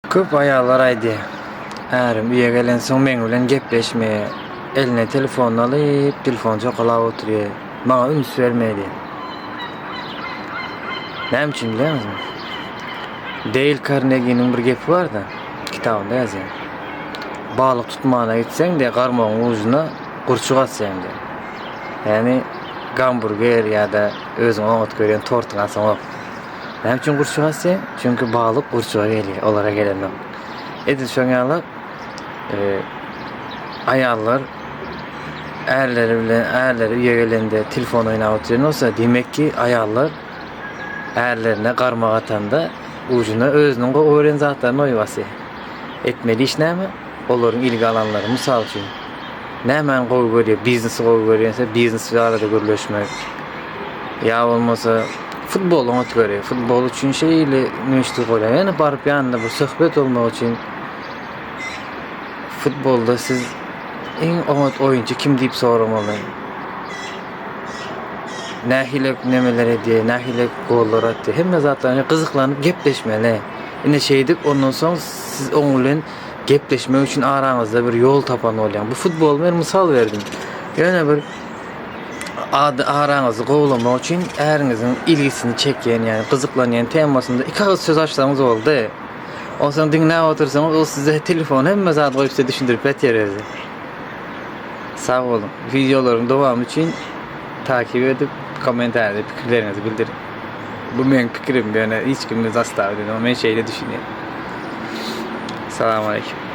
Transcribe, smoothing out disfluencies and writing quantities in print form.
Köp ayallar aýdy. Ärim üýe gelen soň meň bilen gepleşmeye, eline telefonunu alyp, telefon jokalap oturýar. Maňa üns bermedi. Näme üçin bilýäňizmi? Dale Carnegie'niň bir gepi bar da, kitabynda ýazýar. Balyk tutmana gitseň de garmagyň ucuna gurçuk atsaň de. Ýani gamburger ýa-da özüň oňat gören tortyň atsaň. Näme üçin gurçuk atsaň? Çünki balyk gurçuga gelýär, olara gelenok. Edil şoňalap ayallar erleri bilen erleri üýe gelende telefon oýnap oturýan bolsa, demekki ayallar erlerine garmak atanda ucuna özüniň gowy zatlaryny oýbasy. Etmeli iş näme? Olaryň ilgi alanlary, mysal üçin näme gowy görýär, biznesi gowy görýärse, biznes arada görleşmek. Ya bolmasa futbol oňat görýär. Futbol üçin şeýle nöşdi bolýar. Ýani baryp ýanynda bir söhbet bolmak üçin futbolda siz en oňat oýunçy kim diýip soramaly? Nähile nemeler edýär, nähile gollar atdy. Hemme zatlaryna gyzyklanyp gepleşmeli. Ine şeýdik, ondan soň siz oň bilen gepleşmek üçin araňyzda bir ýol tapan bolýar. Bu futbol men mysal berdim. Ýöne bir araňyzy gowlamak üçin äriňiziň ilgisini çeken, ýani gyzyklanýan temasynda iki agyz söz açsaňyz boldy. Oňsoň diňläp otursaňyz, o size telefon hemme zat goýup size düşündirip berýär. Sag bolun. Videolaryň dowamy üçin takip edip, komentarda pikirlerinizi bildirin. Bu meň pikirim, ýani hiç kimde zastaw edin, men şeýle düşünýär. Salam aleykum.